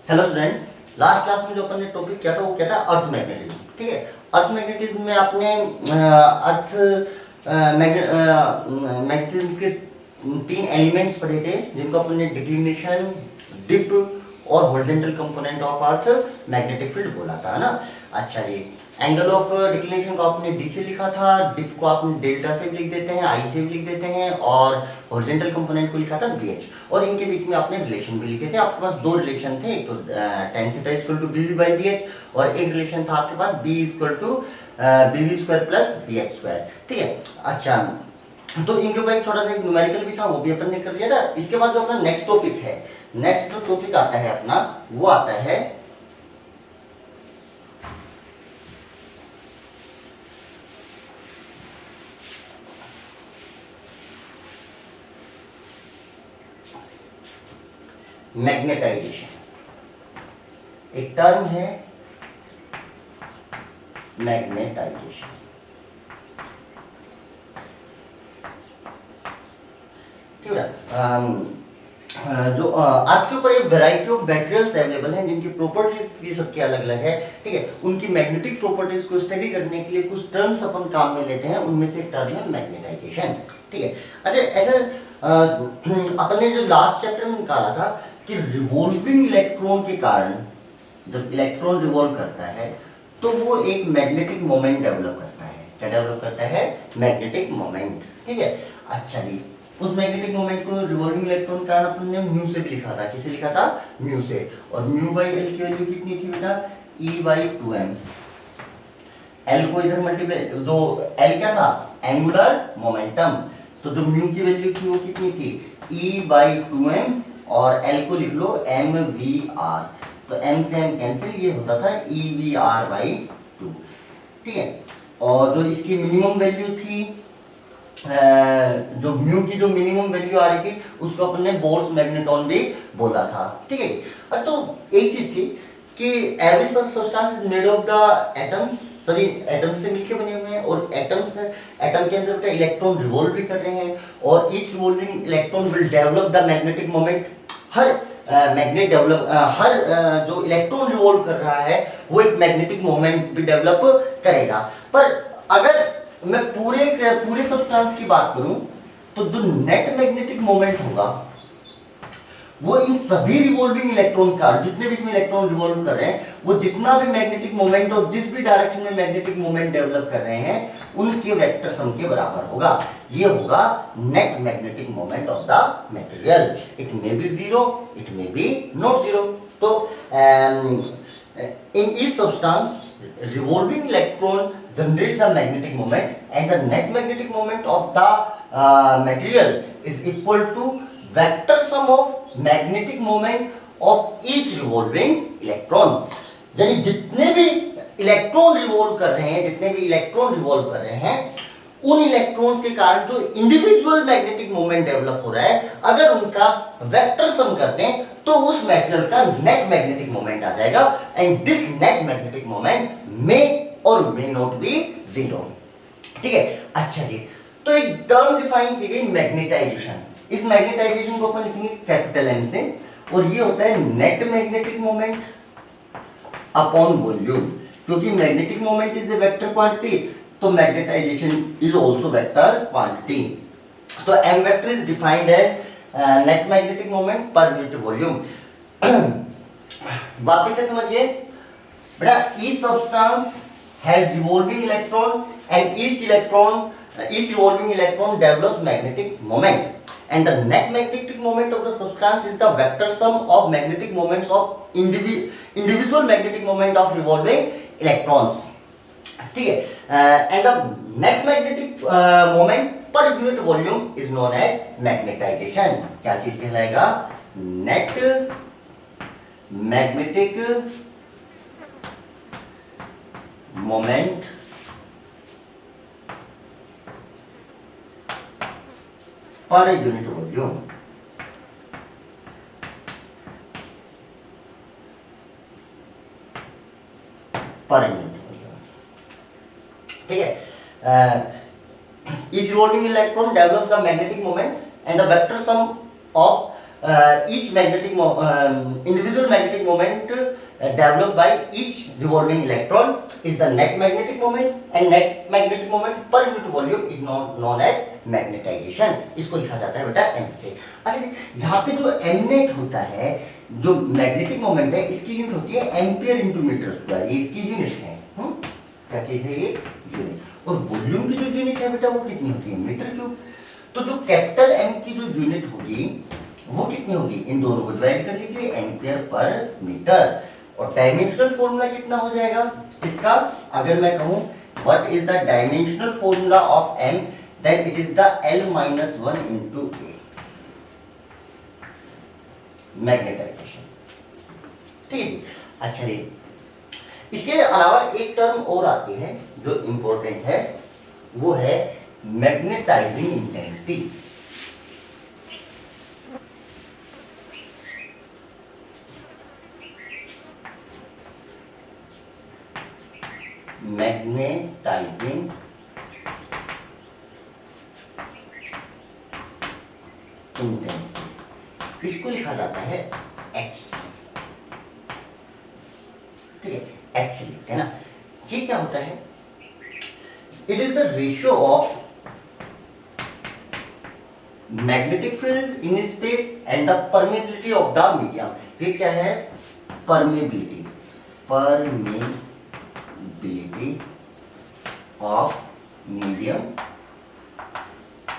Hello students, last class में जो अपन ने टॉपिक किया था वो क्या था, अर्थ मैग्नेटिज्म। ठीक है, अर्थ मैग्नेटिज्म में आपने अर्थ मैग्नेटिज्म के तीन एलिमेंट्स पढ़े थे जिनको अपन ने डिक्लिनेशन, डिप और horizontal component of earth magnetic field बोला था, है ना। अच्छा जी, एंगल ऑफ डिक्लिनेशन को आपने डी से लिखा था, डिप को आपने डेल्टा से भी लिख देते हैं, आई से भी लिख देते हैं, और हॉरिजॉन्टल कंपोनेंट को लिखा था बीएच। और इनके बीच में आपने रिलेशन भी लिखे थे। आपके पास दो रिलेशन थे, एक तो tan थीटा इक्वल टू बीवी बाई बीएच, और एक रिलेशन था आपके पास बी इक्वल टू बीवी स्क्वायर प्लस बीएच स्क्वायर। ठीक है, अच्छा, तो इनके ऊपर एक छोटा सा एक न्यूमेरिकल भी था, वो भी अपन ने कर लिया था। इसके बाद जो अपना नेक्स्ट टॉपिक है, नेक्स्ट जो टॉपिक आता है अपना, वो आता है मैग्नेटाइजेशन। एक टर्म है मैग्नेटाइजेशन। ठीक है, जो अर्थ के ऊपर एक वैरायटी ऑफ बैटरियल्स अवेलेबल हैं जिनकी प्रॉपर्टीज भी सबकी अलग अलग है। ठीक है, उनकी मैग्नेटिक प्रॉपर्टीज को स्टडी करने के लिए कुछ टर्म्स अपन काम में लेते हैं, उनमें से एक टर्म है मैग्नेटाइजेशन। ठीक है, अच्छा, ऐसा अपन ने जो लास्ट चैप्टर में निकाला था कि रिवॉल्विंग इलेक्ट्रॉन के कारण जब इलेक्ट्रॉन रिवॉल्व करता है तो वो एक मैग्नेटिक मोमेंट डेवलप करता है। क्या डेवलप करता है? Magnetic moment. ठीक है, अच्छा जी, उस मैग्नेटिक मोमेंट को रिवॉल्विंग इलेक्ट्रॉन के कारण अपन ने म्यू से भी लिखा था। किसे लिखा था? म्यू से। और म्यू बाई एल की वैल्यू कितनी थी बेटा? ई बाई 2m। एल को इधर मल्टीप्लाई, जो एल क्या था? Angular momentum. तो जो म्यू की वैल्यू थी वो कितनी थी? ई बाई 2m, और एल को लिख लो एम वी आर। तो m से m कैंसिल, ये होता था ई वी आर बाई 2। ठीक है, और जो इसकी मिनिमम वैल्यू थी, जो म्यू की जो मिनिमम वैल्यू आ रही थी, उसको अपन ने बोर्स मैग्नेटॉन भी बोला था। ठीक है, अब तो एक चीज थी कि every substance is made of the atoms. सभी एटम से मिलकर बने हुए हैं, और एटम के अंदर इलेक्ट्रॉन रिवॉल्व भी कर रहे हैं, और each revolving electron will develop the magnetic moment. हर मैग्नेट डेवलप हर जो इलेक्ट्रॉन रिवॉल्व कर रहा है वो एक मैग्नेटिक मोमेंट भी डेवलप करेगा। पर अगर मैं पूरे सब्सटेंस की बात करूं तो जो नेट मैग्नेटिक मोमेंट होगा वो इन सभी रिवॉल्विंग इलेक्ट्रॉन का, जितने भी इसमें इलेक्ट्रॉन रिवॉल्व कर रहे हैं, वो जितना भी मैग्नेटिक मोमेंट और जिस भी डायरेक्शन में मैग्नेटिक मोमेंट डेवलप कर रहे हैं, उनके वेक्टर सम के बराबर होगा। ये होगा net magnetic moment of the material. It may be zero, it may be not zero. तो in each substance revolving electron generates the magnetic moment, and the net magnetic moment of the material is equal to vector sum of magnetic moment of each revolving electron। यानी जितने भी electron revolve कर रहे हैं, उन electrons के कारण जो इंडिविजुअल मैग्नेटिक मोमेंट डेवलप हो रहा है, अगर उनका वेक्टर सम करते हैं तो उस मटेरियल का नेट मैग्नेटिक मोमेंट आ जाएगा। And this net magnetic moment may और मे नॉट बी जीरो। ठीक है, अच्छा जी, तो एक टर्म डिफाइन की गई मैग्नेटाइजेशन। इस मैग्नेटाइजेशन को अपन लिखेंगे कैपिटल एम से, और ये होता है net magnetic moment upon volume. क्योंकि magnetic moment is a vector quantity, तो magnetisation is also vector quantity. तो m vector is defined as net magnetic moment per unit volume. वापस से समझिए बेटा, each substance has revolving electron, and each revolving electron develops magnetic moment, and the net magnetic moment of the substance is the vector sum of magnetic moments of individual magnetic moment of revolving electrons। ठीक है, and the net magnetic moment per unit volume is known as magnetisation. क्या चीज कहलाएगा? Net magnetic moment per unit volume. Per unit, ठीक है। each revolving electron develops the magnetic moment, and the vector sum of each magnetic individual magnetic moment developed by each revolving electron is the net magnetic moment, and net magnetic moment per unit volume is known as magnetization. इसको लिखा जाता है बेटा m से। अच्छा, यहाँ पे जो m नेट होता है, जो मैग्नेटिक मोमेंट है, इसकी यूनिट होती है एम्पियर इंटू मीटर स्क्वायर, ये इसकी यूनिट है। क्या चीज है ये? यूनिट। और वॉल्यूम की जो यूनिट है बेटा वो कितनी होती है? Metre cube. तो जो कैपिटल एम की जो यूनिट होगी वो कितनी होगी? इन दोनों को डिवाइड कर लीजिए, एम्पियर पर मीटर। और डायमेंशनल फॉर्मूला कितना हो जाएगा इसका? अगर मैं कहूं what is the dimensional formula of M, then it is the L-1 into A, magnetisation. ठीक है जी। अच्छा जी, इसके अलावा एक टर्म और आती है जो इंपॉर्टेंट है, वो है मैग्नेटाइजिंग इंटेंसिटी। मैग्नेटाइजिंग इंटेंसिटी, इसको लिखा जाता है H। ठीक है, H लिखते हैं ना। ये क्या होता है? It is the ratio of magnetic field in space and the permeability of the medium. ये क्या है? Permeability, permeability of medium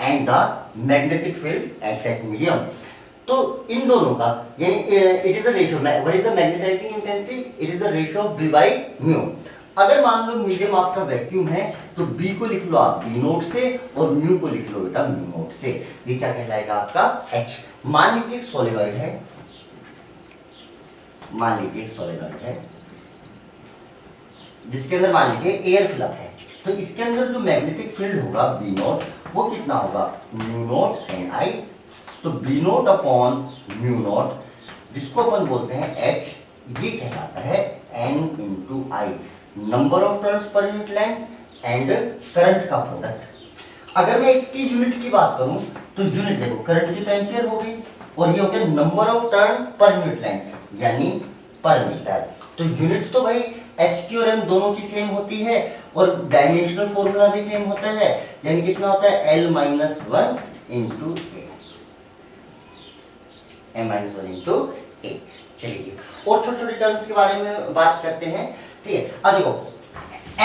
and the magnetic field at that medium. तो इन दोनों का यानी it is the ratio, what is the magnetising intensity? It is the ratio of B by mu. अगर मान लो medium आपका वैक्यूम है तो B को लिख लो आप B नोट से और म्यू को लिख लो बेटा म्यू नोट से। ये क्या कहलाएगा आपका? H। मान लीजिए एक सोलेनॉइड है, मान लीजिए एक सोलेनॉइड है जिसके अंदर मान लीजिए एयर फिलअप है, तो इसके अंदर जो मैग्नेटिक फील्ड होगा B नोट वो कितना होगा? Mu naught N I. तो B naught upon mu naught, जिसको अपन बोलते हैं H, ये कहलाता है N into I, number of turns per unit length and current का प्रोडक्ट। अगर मैं इसकी यूनिट की बात करूं तो यूनिट देखो, करंट की तो एम्पियर हो गई और ये हो गया number of turn per unit length यानी पर मीटर। तो यूनिट तो भाई H की और M दोनों की सेम होती है और डायमेंशनल फॉर्मूला भी सेम होता है, यानी कितना होता है? L-1 इंटू ए, M-1 इंटू ए। चलिए और छोटे छोटे टर्म्स के बारे में बात करते हैं। ठीक है, अब देखो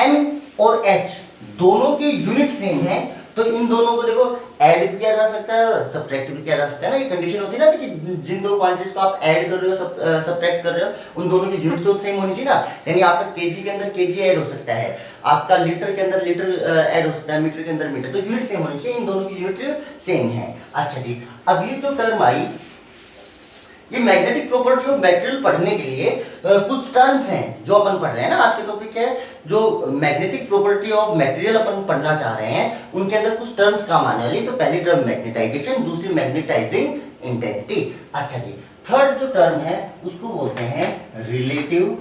M और H दोनों की यूनिट सेम है, तो इन दोनों को देखो ऐड भी किया जा सकता है और सब्ट्रैक्ट भी किया जा सकता है ना। ये कंडीशन होती है ना कि जिन दो क्वांटिटीज को आप ऐड कर रहे हो, सब्ट्रैक्ट कर रहे हो, उन दोनों की यूनिट तो सेम होनी चाहिए ना। यानी आपका केजी के अंदर केजी ऐड हो सकता है, आपका लीटर के अंदर लीटर ऐड हो सकता है, मीटर के अंदर मीटर, तो यूनिट सेम होनी चाहिए। इन दोनों की यूनिट सेम है। अच्छा जी, अगली जो टर्म आई, ये मैग्नेटिक प्रॉपर्टी ऑफ मटेरियल पढ़ने के लिए कुछ टर्म्स हैं जो अपन पढ़ रहे हैं ना। आज के टॉपिक है जो मैग्नेटिक प्रॉपर्टी ऑफ मटेरियल अपन पढ़ना चाह रहे हैं, उनके अंदर कुछ टर्म्स काम आने वाली। तो पहली टर्म मैग्नेटाइजेशन, दूसरी मैग्नेटाइजिंग इंटेंसिटी। अच्छा जी, थर्ड जो टर्म है उसको बोलते हैं रिलेटिव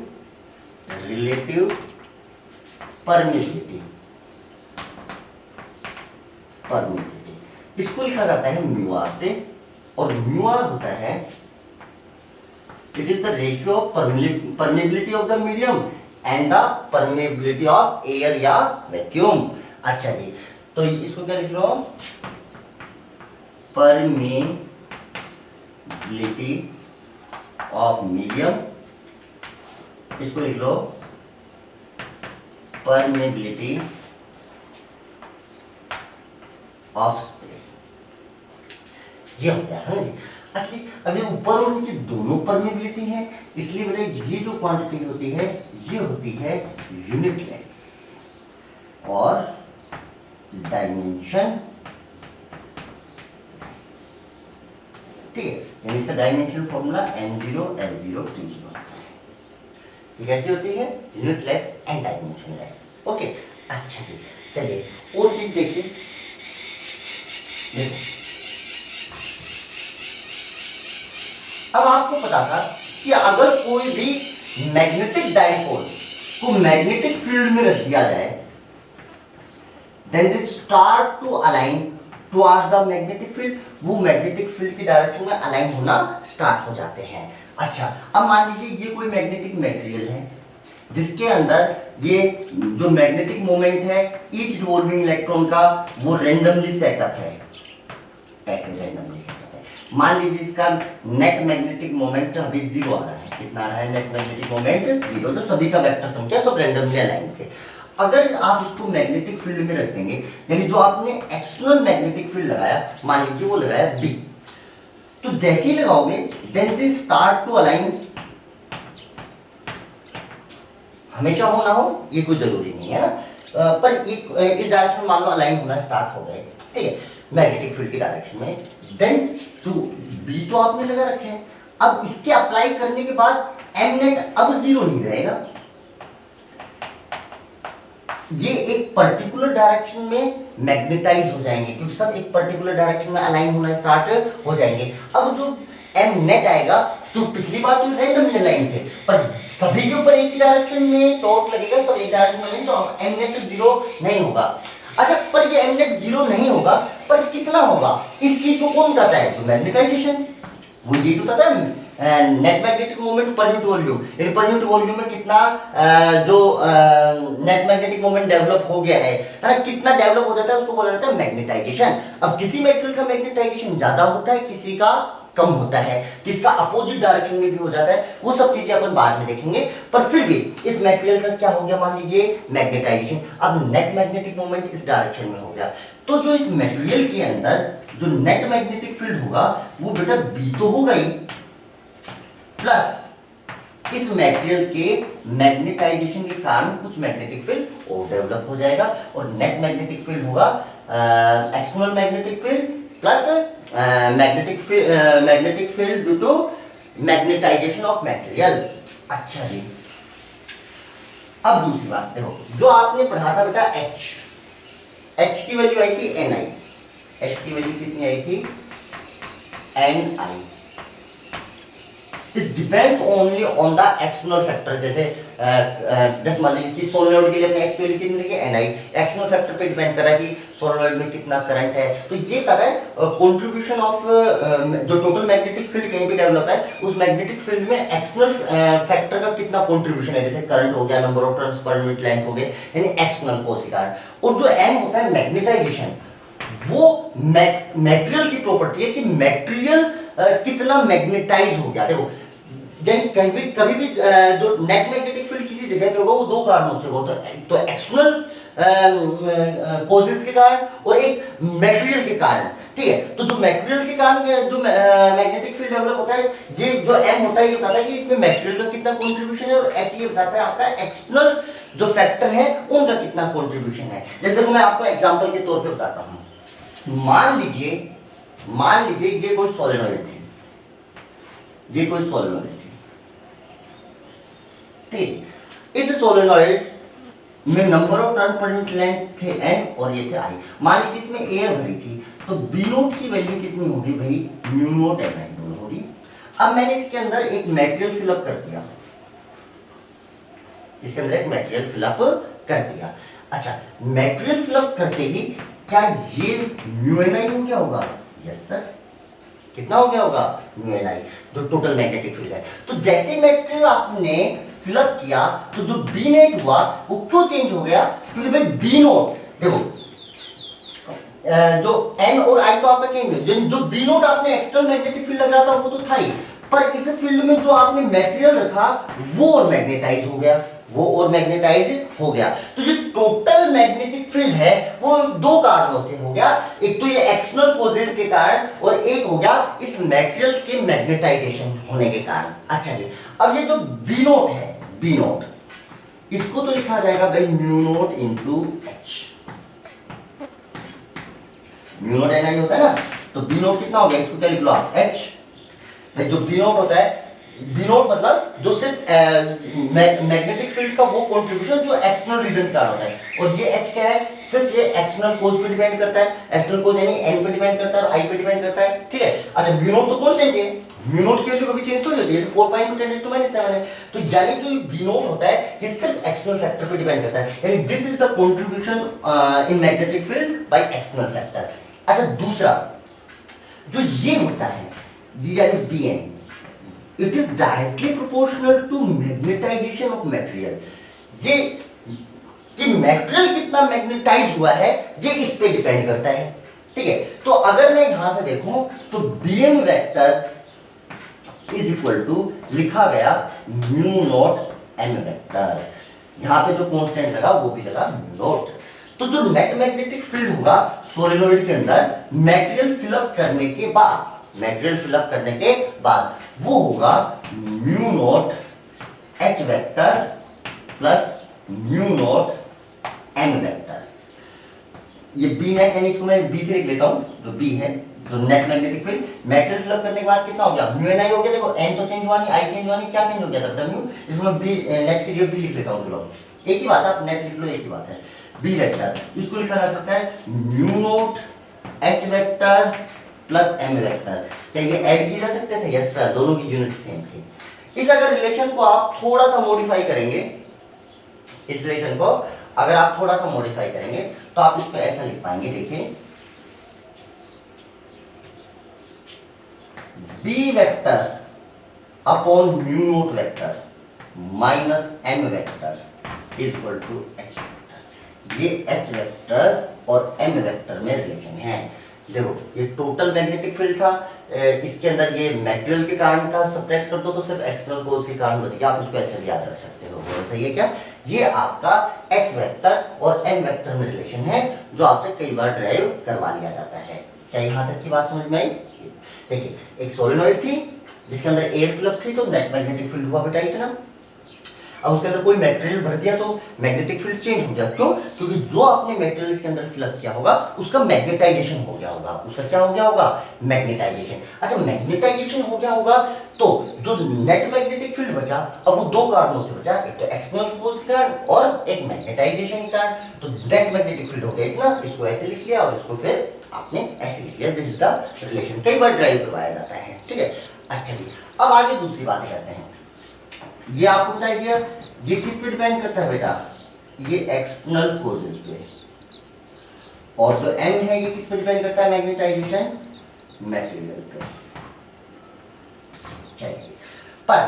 परमिबिलिटी। इसको लिखा जाता है म्यू आर से, और म्यू आर होता है it is the ratio of permeability of the medium and the permeability of air या vacuum। अच्छा जी, तो इसको क्या लिख लो? permeability of medium, इसको लिख लो permeability of space। ये हो गया है जी। अच्छा, अभी ऊपर और नीचे दोनों परमेबिलिटी है, इसलिए बेटा ये जो क्वांटिटी होती है ये होती है यूनिटलेस और डायमेंशन। ठीक है, यानी इसका dimension formula M0 L0 T0 होता है। ये कैसी होती है? Unitless and dimensionless. ओके, अच्छा जी, चलिए और चीज देखिए। देखो, अब आपको पता था कि अगर कोई भी मैग्नेटिक डाइपोल को मैग्नेटिक फील्ड में रख दिया जाए, then they start to align towards the magnetic field, वो मैग्नेटिक फील्ड की डायरेक्शन में अलाइन होना स्टार्ट हो जाते हैं। अच्छा, अब मान लीजिए ये कोई मैग्नेटिक मटेरियल है जिसके अंदर ये जो मैग्नेटिक मोमेंट है ईच रिवॉल्विंग इलेक्ट्रॉन का वो रेंडमली सेटअप है, ऐसे रेंडमली सेटअप है। मान लीजिए इसका नेट मैग्नेटिक मोमेंट अभी 0 आ रहा है। कितना आ रहा है नेट मैग्नेटिक मोमेंट? 0। तो सभी का वेक्टर संख्या सब रेंडमली अलाइन थे। अगर आप इसको मैग्नेटिक फील्ड में रख देंगे, यानी जो आपने एक्सटर्नल मैग्नेटिक फील्ड लगाया, मान लीजिए वो लगाया B, तो जैसे ही लगाओगे then they start to align. हमेशा हो ना हो ये कोई जरूरी नहीं है ना, पर एक इस डायरेक्शन में मान लो अलाइन होना स्टार्ट हो गए, ठीक है, मैग्नेटिक फील्ड की डायरेक्शन में। देन टू B तो आपने लगा रखे हैं, अब इसके अप्लाई करने के बाद M नेट अब 0 नहीं रहेगा, ये एक पर्टिकुलर डायरेक्शन में मैग्नेटाइज हो जाएंगे, क्योंकि सब एक पर्टिकुलर डायरेक्शन में अलाइन होना स्टार्ट हो जाएंगे। अब जो M नेट आएगा, तो पिछली बार तो रैंडमली अलाइन थे, पर सभी के ऊपर एक ही डायरेक्शन में टॉर्क लगेगा, सब एक डायरेक्शन में, तो M नेट 0 नहीं होगा। अच्छा, पर ये M नेट 0 नहीं होगा, पर कितना होगा? इस चीज को कौन बताता है? जो मैग्नेटाइजेशन, वो ये तो पता है net magnetic moment per unit volume, यानी पर यूनिट वॉल्यूम में कितना जो नेट मैग्नेटिक मोमेंट डेवलप हो गया है ना, कितना डेवलप हो जाता है, उसको बोला जाता है मैग्नेटाइजेशन। अब किसी मेटेरियल का मैग्नेटाइजेशन ज्यादा होता है, किसी का कम होता है, किसका अपोजिट डायरेक्शन में भी हो जाता है, वो सब चीजें अपन बाद में देखेंगे। पर फिर भी इस मटेरियल का क्या हो गया, मान लीजिए मैग्नेटाइजेशन। अब नेट मैग्नेटिक मोमेंट इस डायरेक्शन में हो गया, तो जो इस मटेरियल के अंदर जो नेट मैग्नेटिक फील्ड होगा वो बेटा B तो होगा ही, प्लस इस मटेरियल के मैग्नेटाइजेशन के कारण कुछ मैग्नेटिक फील्ड और डेवलप हो जाएगा, और नेट मैग्नेटिक फील्ड होगा external magnetic field plus magnetic field due to magnetisation of material. अच्छा जी, अब दूसरी बात देखो, जो आपने पढ़ा था बेटा H की वैल्यू आई थी Ni, H की वैल्यू कितनी आई थी? Ni। This depends only on the external factor। जैसे जैसे मान लीजिए कि सोलेनॉइड के लिए अपने H वैल्यू कितनी है Ni, एक्सटर्नल फैक्टर पे डिपेंड कर रहा है कि सोलेनॉइड में कितना करंट है, तो ये कर रहा है कंट्रीब्यूशन ऑफ जो टोटल मैग्नेटिक फील्ड कहीं भी डेवलप है, उस मैग्नेटिक फील्ड में एक्सटर्नल फैक्टर का कितना कंट्रीब्यूशन है, जैसे करंट हो गया, number of turns per unit length हो गए, यानी एक्सटर्नल कोस के कारण। और जो M होता है मैग्नेटाइजेशन, वो मटेरियल की प्रॉपर्टी है कि मटेरियल कितना मैग्नेटाइज हो गया। देखो कभी भी जो नेट मैग्नेटिक फील्ड किसी जगह पे होगा वो दो कारणों से होगा, तो एक्सटर्नल कोजेस के कारण और एक मटेरियल के कारण, ठीक है। तो जो मटेरियल के कारण जो मैग्नेटिक फील्ड डेवलप होता है, ये जो M होता है ये बताता है कि इसमें मटेरियल का कितना कंट्रीब्यूशन है, और H ये बताता है आपका एक्सटर्नल जो फैक्टर है उनका कितना कंट्रीब्यूशन है। जैसे मैं आपको एग्जांपल के तौर पे बताता हूं, मान लीजिए ये कोई सोलेनॉइड थी, ये कोई सोलेनॉइड थी, ठीक। इस सोलेनॉइड में number of turn per unit length थे N और ये थे I। मान लीजिए इसमें एयर भरी थी, तो B नोट की वैल्यू कितनी होगी भाई? म्यू नोट Ni होगी। अब मैंने इसके अंदर एक मटेरियल फिलअप कर दिया, इसके अंदर एक मटेरियल फिलअप कर दिया। अच्छा, मटेरियल फिलअप करते ही क्या ये म्यू Ni हो गया होगा? Yes sir. कितना हो गया होगा? म्यू Ni, जो टोटल मैग्नेटिक फील्ड है। तो जैसे मटेरियल आपने फिलअप किया तो जो बी नेट हुआ वो क्यों चेंज हो गया? क्योंकि भाई बी नोट देखो जो एन और आई तो आपका चेंज है, जो बी नोट आपने एक्सटर्नल मैग्नेटिक फील्ड लग रहा था वो तो था ही, पर इस फील्ड में जो आपने मटेरियल रखा वो और मैग्नेटाइज हो गया, वो और मैग्नेटाइज हो गया। तो जो टोटल मैग्नेटिक फील्ड है वो दो कारणों से हो गया, एक तो ये एक्सटर्नल कोजेस के कारण और एक हो गया इस मटेरियल के मैग्नेटाइजेशन होने के कारण। अच्छा जी, अब ये जो बी नोट है, बी नोट, इसको तो लिखा जाएगा भाई mu naught into H. Mu naught Ni होता है ना, तो बी नोट कितना हो गया? इसको क्या लिख लो आप? एच। भाई जो बी नोट होता है, बी नोट मतलब जो सिर्फ मैग्नेटिक फील्ड का वो कंट्रीब्यूशन जो एक्सटर्नल रीजन का होता है, और ये एच क्या है? सिर्फ ये एक्सटर्नल कोज पे डिपेंड करता है, एक्सटर्नल कोज यानी एन पे डिपेंड करता है और आई पे डिपेंड करता है, ठीक है। अच्छा, म्यू नोट तो कांस्टेंट है, म्यू नोट की वैल्यू कभी चेंज तो नहीं होती है, 4 पाई × 10⁻⁷ है। तो यानी जो बी नोट होता है ये सिर्फ एक्सटर्नल फैक्टर पे डिपेंड करता है, यानी this is the contribution in magnetic field by external factor. अच्छा दूसरा जो ये होता है यानी B N, it is directly proportional to magnetisation of material. ये कि मटेरियल कितना मैग्नेटाइज हुआ है ये इस पे डिपेंड करता है, ठीक है। तो अगर मैं यहां से देखूं तो B M vector is equal to लिखा गया म्यू नॉट एम वेक्टर, यहां पे जो कांस्टेंट लगा वो भी लगा म्यू नॉट। तो जो नेट मैग्नेटिक फील्ड होगा सोलेनोइड के अंदर मटेरियल फिलअप करने के बाद, मटेरियल फिलअप करने के बाद वो होगा mu naught H vector plus mu naught M vector. ये बी नेट है, इसको मैं बी से लिख लेता हूं, जो बी है जो net magnetic field material fill up करने के बाद कितना हो गया म्यू एन आई हो गया। देखो एन तो चेंज हुआ नहीं, आई चेंज हुआ नहीं, क्या चेंज हो गया था डब्ल्यू, इसमें बी नेट की जगह बी लिख लेता हूं। चलो एक ही बात है, आप नेट लिख लो, एक ही बात है। बी वेक्टर इसको लिखा जा सकता है mu naught H vector plus M vector. क्या ये ऐड किए जा सकते थे? यस सर, दोनों की यूनिट सेम थी। इस अगर रिलेशन को आप थोड़ा सा मॉडिफाई करेंगे, इस रिलेशन को अगर आप थोड़ा सा मॉडिफाई करेंगे तो आप इसको ऐसा लिख पाएंगे, देखिए B vector upon mu naught vector minus M vector is equal to H vector. ये एच वेक्टर और एम वेक्टर में रिलेशन है। देखो ये टोटल मैग्नेटिक फील्ड था, इसके अंदर ये मटेरियल के कारण था, सब्ट्रैक्ट कर दो तो सिर्फ एक्सटर्नल फोर्स के कारण बच गया। आप इसको ऐसे भी याद रख सकते हो, वो सही है क्या? ये आपका एक्स वेक्टर और एम वेक्टर में रिलेशन है जो आपसे कई बार ड्राइव करवा लिया जाता है। क्या यहाँ तक की बात समझ में आई? देखिए एक सोलेनोइड थी जिसके अंदर एयर फिलअप थी तो नेट मैग्नेटिक फील्ड हुआ बेटा इतना। अब उसके अंदर कोई मटेरियल भर दिया तो मैग्नेटिक फील्ड चेंज हो गया। क्यों? क्योंकि जो आपने मटेरियल इसके अंदर फिलअप किया होगा उसका मैग्नेटाइजेशन हो गया होगा। उसका क्या हो गया होगा? मैग्नेटाइजेशन। अच्छा मैग्नेटाइजेशन हो गया होगा तो जो नेट मैग्नेटिक फील्ड बचा, अब वो दो कारणों से बचा, एक तो एक्सटर्नल फोर्स के कारण और एक मैग्नेटाइजेशन के कारण। तो नेट मैग्नेटिक फील्ड हो गया इतना, इसको ऐसे लिख लिया और इसको फिर आपने ऐसे लिख लिया। दिस इज द रिलेशन, कई बार ड्राइव करवाया जाता है, ठीक है। अच्छा जी, अब आगे दूसरी बात करते हैं। ये आपको बता दिया, ये किस पे डिपेंड करता है बेटा? ये एक्सटर्नल कोजेस पे। और जो एम है ये किस पे डिपेंड करता है? मैग्नेटाइजेशन मटेरियल पे। चलिए, पर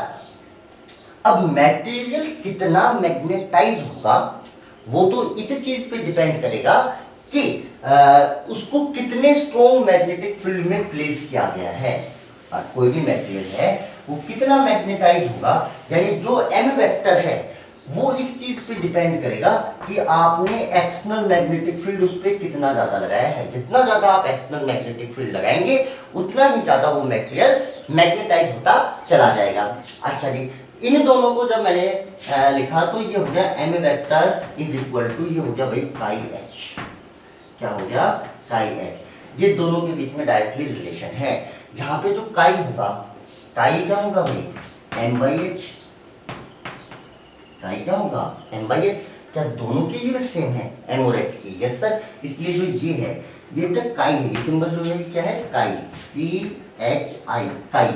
अब मटेरियल कितना मैग्नेटाइज होगा वो तो इस चीज पे डिपेंड करेगा कि उसको कितने स्ट्रॉन्ग मैग्नेटिक फील्ड में प्लेस किया गया है। कोई भी मटेरियल है वो कितना मैग्नेटाइज होगा, यानी जो एम वेक्टर है वो इस चीज पे डिपेंड करेगा कि आपने एक्सटर्नल मैग्नेटिक फील्ड उस पर कितना ज्यादा लगाया है। जितना ज्यादा आप एक्सटर्नल मैग्नेटिक फील्ड लगाएंगे उतना ही ज्यादा वो मटेरियल मैग्नेटाइज होता चला जाएगा। अच्छा जी, इन दोनों को जब मैंने लिखा तो ये हो गया M vector is equal to, ये हो गया भाई काई एच। क्या हो गया? काई एच। ये दोनों के बीच में डायरेक्टली रिलेशन है। यहाँ पे जो काई होगा, काई क्या होगा भाई? M by H. काई क्या होगा? M by H. क्या दोनों की यूनिट सेम है एम और एच की? Yes sir. इसलिए जो ये है ये बेटा काई है, ये सिंबल जो है क्या है? काई, सी एच आई, काई,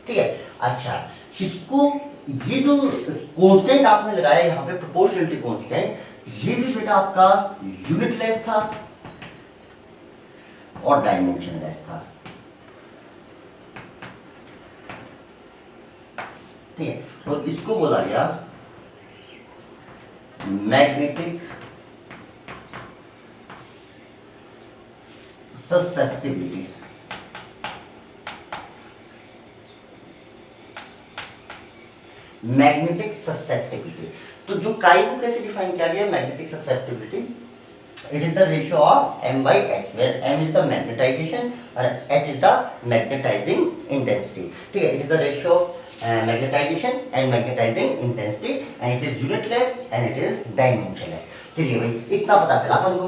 ठीक है। अच्छा, इसको ये जो कांस्टेंट आपने लगाया यहाँ पे प्रोपोर्शनलिटी कांस्टेंट, ये भी बेटा आपका यूनिटलेस था और डायमेंशनलेस था, ठीक है। तो इसको बोला गया मैग्नेटिक ससेप्टिबिलिटी। मैग्नेटिक ससेप्टिबिलिटी, तो जो काई को कैसे डिफाइन किया गया? Magnetic susceptibility, it is the ratio of m by h, where m is the magnetization and h is the magnetizing intensity, ठीक है। it is the ratio of magnetization and magnetizing intensity and it is unitless and it is dimensionless। चलिए भाई इतना पता चला अपन को।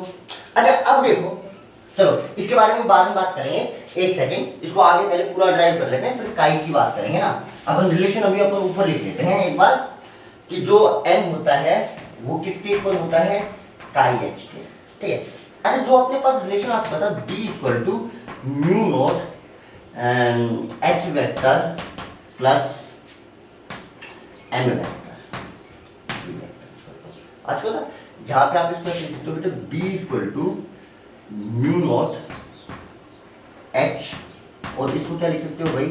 अच्छा अब देखो, चलो इसके बारे में बाद में बात करेंगे, एक सेकंड इसको आगे पहले पूरा ड्राइव कर लेते हैं फिर काई की बात करेंगे ना। अपन रिलेशन अभी अपन ऊपर लिख लेते हैं एक बार कि जो m होता है वो किसके इक्वल होता है? काई h के, ठीक है। अच्छा जो अपने पास रिलेशन आपको पता b equal to mu naught H vector plus M vector. अच्छा ना, यहाँ पे आप इसको लिख दो बेटा b equal to mu naught H, और इसको क्या लिख सकते हो भाई,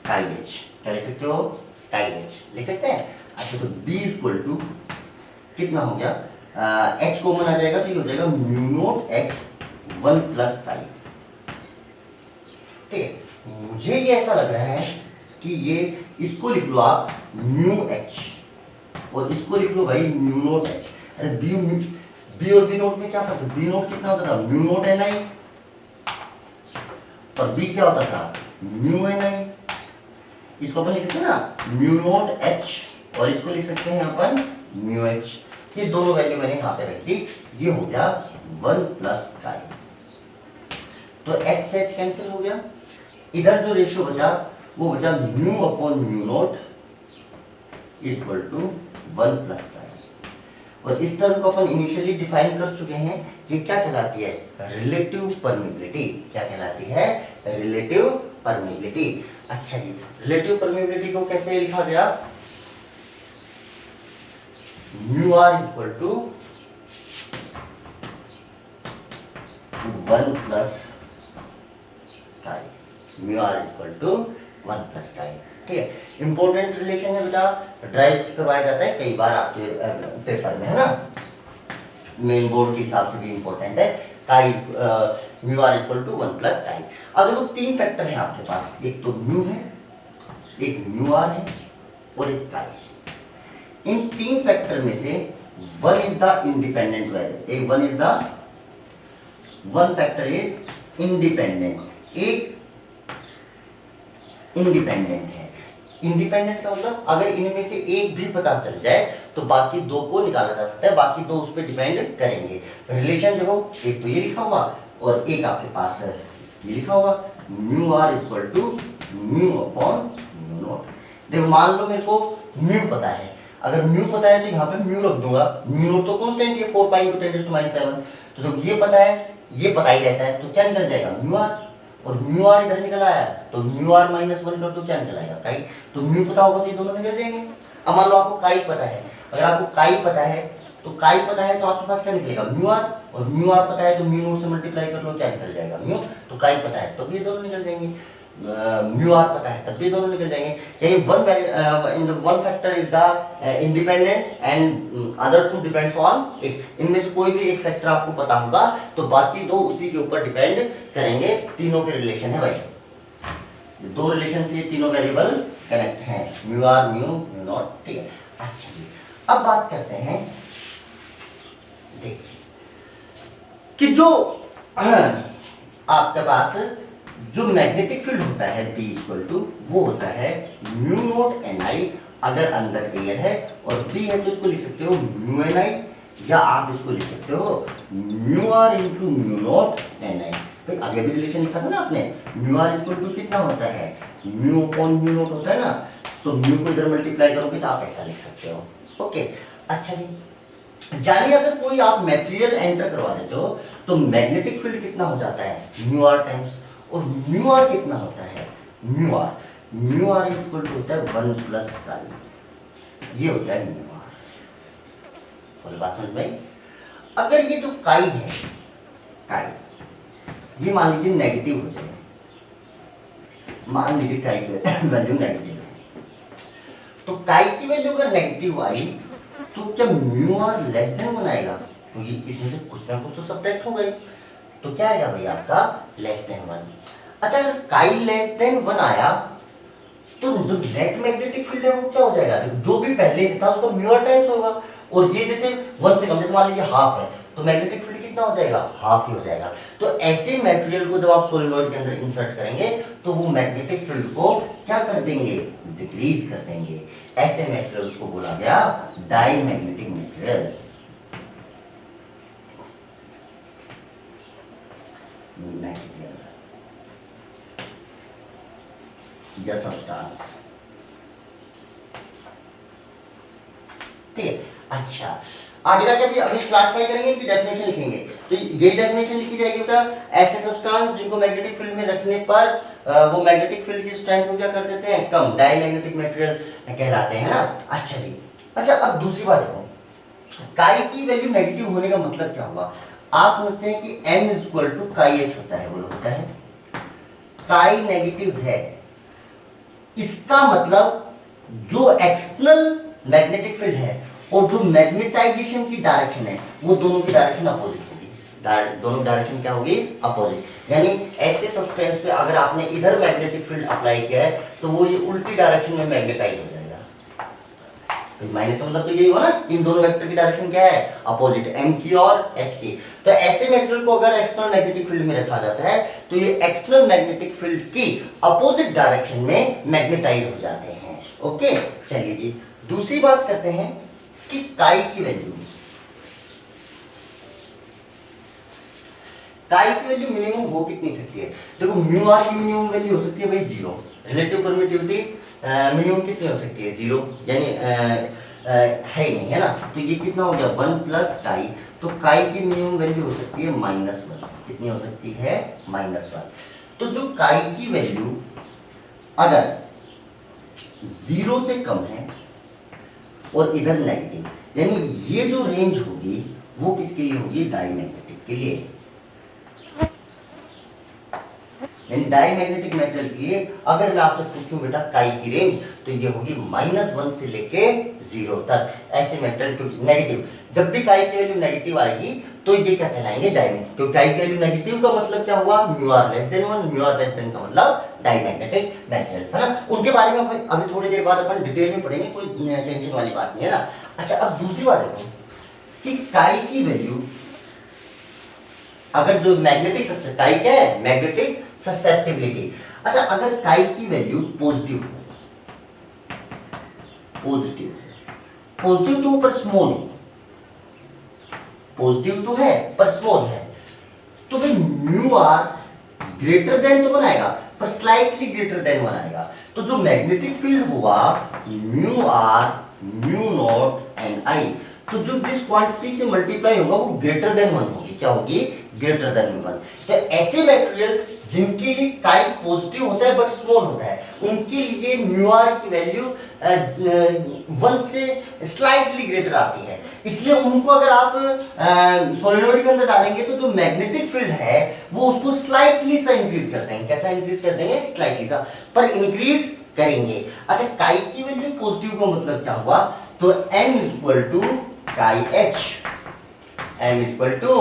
काई एच। क्या लिख सकते हो, काई एच लिख सकते हैं। अच्छा तो B इक्वल टू कितना हो गया, एच कॉमन आ जाएगा तो ये हो जाएगा mu naught h 1 plus chi. ठीक है, मुझे ये ऐसा लग रहा है कि ये, इसको लिख लो आप म्यू एच, और इसको लिख लो भाई म्यू नोट एच। अरे बी और बी नोट में क्या था, बी नोट कितना होता था, म्यू नोट एन आई, और बी क्या होता था, म्यू एन आई। इसको अपन लिख सकते हैं ना म्यू नोट एच, और इसको लिख सकते हैं अपन म्यू एच। ये दोनों वैल्यू मैंने यहाँ पे रखी, ये हो गया 1 प्लस काई। तो एच से एच कैंसिल हो गया, इधर जो रेशियो बचा वो बचा mu upon mu naught equal to 1 plus chi. और इस टर्म को अपन इनिशियली डिफाइन कर चुके हैं, ये क्या कहलाती है, रिलेटिव परमिबिलिटी। क्या कहलाती है, रिलेटिव परमिबिलिटी। अच्छा जी, रिलेटिव परमिबिलिटी को कैसे लिखा गया, mu R equal to 1 plus chi, mu R equal to 1 plus chi. ठीक है, इंपॉर्टेंट रिलेशन है बेटा, ड्राइव करवाया जाता है कई बार आपके पेपर में, है ना, मेन बोर्ड के हिसाब से भी इंपॉर्टेंट है। काई mu R equal to 1 plus chi. अब देखो 3 फैक्टर हैं आपके पास, एक तो म्यू है, एक म्यू आर है, और एक काई। इन 3 फैक्टर में से one is the independent variable, one factor is independent, एक इंडिपेंडेंट है। इंडिपेंडेंट का मतलब अगर इनमें से एक भी पता चल जाए तो बाकी दो को निकाला जा सकता है, बाकी दो उस पर डिपेंड करेंगे। रिलेशन देखो, एक तो ये लिखा हुआ और एक आपके पास है ये लिखा हुआ, mu are equal to mu upon mu naught. देखो मान लो मेरे को म्यू पता है, अगर म्यू पता है तो यहाँ पे म्यू रख दूंगा, म्यू नॉट तो कांस्टेंट है 4 पाई × 10⁻⁷। तो देखो ये पता है, ये पता ही रहता है, तो क्या निकल जाएगा, म्यू आर। और म्यू आर इधर निकल आया तो म्यू आर माइनस 1 कर दो, क्या निकल आएगा, काई। तो म्यू पता होगा तो ये दोनों निकल जाएंगे। अब मान लो आपको काई पता है, अगर आपको काई पता है तो काई पता है तो आपके पास क्या निकलेगा, म्यू आर। और म्यू आर पता है तो म्यू नोट से मल्टीप्लाई कर लो, क्या निकल जाएगा, म्यू। तो काई पता है तो ये दोनों निकल जाएंगे, म्यू आर पता है तब भी दोनों निकल जाएंगे। यानी one factor is the independent and other to depends on it. इनमें से कोई भी एक फैक्टर आपको पता होगा तो बाकी दो उसी के ऊपर डिपेंड करेंगे। तीनों के रिलेशन है भाई, दो रिलेशन से तीनों वेरिएबल कनेक्ट हैं, mu R mu mu naught. ठीक है, अच्छा जी, अब बात करते हैं, देखिए कि जो आपके पास जो मैग्नेटिक फील्ड होता है B इक्वल टू, वो होता है म्यू नोट एन आई अगर अंदर एयर है, और B है तो इसको लिख सकते हो म्यू एन आई, या आप इसको लिख सकते हो mu R into mu naught N I. भाई आगे भी रिलेशन लिखा था ना आपने, म्यू आर इक्वल टू कितना होता है, म्यू अपॉन म्यू नोट होता है ना, तो म्यू को इधर मल्टीप्लाई करोगे तो आप ऐसा लिख सकते हो। ओके, अच्छा जी, जानिए अगर कोई आप मटेरियल एंटर करवा देते हो तो मैग्नेटिक फील्ड कितना हो जाता है, म्यू आर टाइम्स, और म्यू आर कितना होता है, म्यू आर इक्वल टू होता है 1 प्लस काई, ये होता है म्यू आर। बोले बात समझ में? अगर ये जो काई है, काई ये मान लीजिए नेगेटिव हो जाए, मान लीजिए काई की वैल्यू नेगेटिव है, तो काई की वैल्यू अगर नेगेटिव आई तो क्या म्यू आर लेस देन 1 आएगा, तो ये इसमें से कुछ ना कुछ तो सब्ट्रैक्ट हो गई, तो क्या आएगा भाई आपका लेस देन 1। अच्छा, अगर काई लेस देन 1 आया तो जो नेट मैग्नेटिक फील्ड है वो क्या हो जाएगा, जो भी पहले से था उसका म्यू आर टाइम्स होगा, और ये जैसे 1 से कम, जैसे मान लीजिए हाफ है तो मैग्नेटिक फील्ड कितना हो जाएगा, हाफ ही हो जाएगा। तो ऐसे मटेरियल को जब आप सोलेनोइड के अंदर इंसर्ट करेंगे तो वो मैग्नेटिक फील्ड को क्या कर देंगे, डिक्रीज कर देंगे। ऐसे मटेरियल्स को बोला गया डाई मैग्नेटिक मटेरियल। या सब्सटेंस, ठीक है। अच्छा, आगे जाके अभी क्लासिफाई करेंगे कि डेफिनेशन लिखेंगे, तो ये डेफिनेशन लिखी जाएगी बेटा, ऐसे सब्सटेंस जिनको मैग्नेटिक फील्ड में रखने पर वो मैग्नेटिक फील्ड की स्ट्रेंथ को क्या कर देते हैं, कम, डायमैग्नेटिक मटेरियल कहलाते हैं ना। अच्छा जी, अच्छा अब दूसरी बात देखो, काई की वैल्यू नेगेटिव होने का मतलब क्या हुआ, आप समझते हैं कि m इक्वल टू काई एच होता है, बोलो होता है, काई नेगेटिव है, इसका मतलब जो एक्सटर्नल मैग्नेटिक फील्ड है और जो मैग्नेटाइजेशन की डायरेक्शन है वो दोनों की डायरेक्शन अपोजिट होगी। दोनों डायरेक्शन क्या होगी? अपोजिट। यानी ऐसे सब्सटेंस पे अगर आपने इधर मैग्नेटिक फील्ड अप्लाई किया है तो वो ये उल्टी डायरेक्शन में मैग्नेटाइज हो जाएगा। माइनस का मतलब तो यही हुआ ना, इन दोनों वेक्टर की डायरेक्शन क्या है? अपोजिट, एम की और एच की। तो ऐसे मेटेरियल को अगर एक्सटर्नल मैग्नेटिक फील्ड में रखा जाता है तो ये एक्सटर्नल मैग्नेटिक फील्ड की अपोजिट डायरेक्शन में मैग्नेटाइज हो जाते हैं। ओके, चलिए जी दूसरी बात करते हैं कि काई की वैल्यू, काई की वैल्यू मिनिमम हो कितनी सकती है? देखो म्यू आर की मिनिमम वैल्यू हो सकती है भाई 0। रिलेटिव परमिटिविटी मिनिमम कितनी हो सकती है? 0, यानी है ही नहीं, है ना। तो ये कितना हो गया? 1 प्लस काई। तो काई की मिनिमम वैल्यू हो सकती है -1। कितनी हो सकती है? -1। तो जो काई की वैल्यू अगर 0 से कम है और इधर नेगेटिव, यानी ये जो रेंज होगी वो किसके लिए होगी? डायमैग्नेटिक के लिए। यानी डायमैग्नेटिक मेटल के लिए अगर मैं आपसे पूछूं बेटा काई की रेंज, तो ये होगी -1 से लेके 0 तक। ऐसे मेटल क्योंकि नेगेटिव, जब भी काई की वैल्यू नेगेटिव आएगी तो ये क्या कहलाएंगे? डायमैग्नेटिक। तो काई की वैल्यू नेगेटिव का मतलब क्या हुआ? Mu are less than 1, mu R less than का मतलब डायमैग्नेटिक मेटल, है ना। उनके बारे में अभी थोड़ी देर बाद अपन डिटेल में पढ़ेंगे, कोई टेंशन वाली बात नहीं है ना। अच्छा, अब दूसरी बात देखो कि काई की वैल्यू अगर जो मैग्नेटिक काई क्या है? Magnetic susceptibility. अच्छा, अगर काई की वैल्यू पॉजिटिव हो, पॉजिटिव तो पर स्मॉल, पॉजिटिव तो है पर स्मॉल है, तो फिर म्यू आर ग्रेटर देन तो बनाएगा पर स्लाइटली ग्रेटर देन बनाएगा। तो जो मैग्नेटिक फील्ड हुआ mu R mu naught N I, तो जो जिस क्वांटिटी से मल्टीप्लाई होगा वो ग्रेटर देन 1 होगी। क्या होगी? Greater than 1। तो ऐसे मटेरियल जिनके लिए काई पॉजिटिव होता है बट स्मॉल होता है, उनके लिए म्यू आर की वैल्यू 1 से स्लाइटली ग्रेटर आती है। इसलिए उनको अगर आप सोलेनोइड के अंदर डालेंगे तो जो मैग्नेटिक फील्ड है वो उसको स्लाइटली सा इंक्रीज कर देंगे। कैसा इंक्रीज कर देंगे? स्लाइटली सा, पर इंक्रीज करेंगे। अच्छा, काई की वैल्यू पॉजिटिव का मतलब क्या हुआ? तो m इक्वल टू काई एच, m इक्वल टू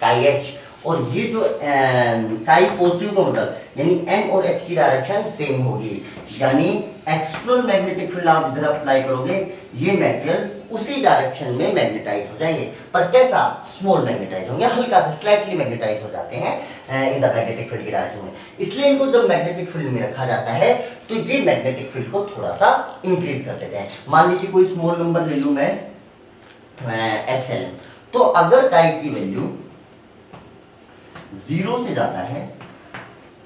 काई एच। और ये जो काई पॉजिटिव का मतलब यानी m और h की डायरेक्शन सेम होगी, यानी एक्सटर्नल मैग्नेटिक फील्ड आप इधर अप्लाई करोगे, ये मेटेरियल उसी डायरेक्शन में मैग्नेटाइज हो जाएंगे। पर कैसा? स्मॉल मैग्नेटाइज होंगे, हल्का सा स्लाइटली मैग्नेटाइज हो जाते हैं इन द मैग्नेटिक फील्ड की डायरेक्शन में। इसलिए इनको जब मैग्नेटिक फील्ड में रखा जाता है तो ये मैग्नेटिक फील्ड को थोड़ा सा इंक्रीज कर देते हैं। मान लीजिए कोई स्मॉल नंबर ले लूं मैं एप्सिलॉन, तो अगर काई की वैल्यू 0 से ज्यादा है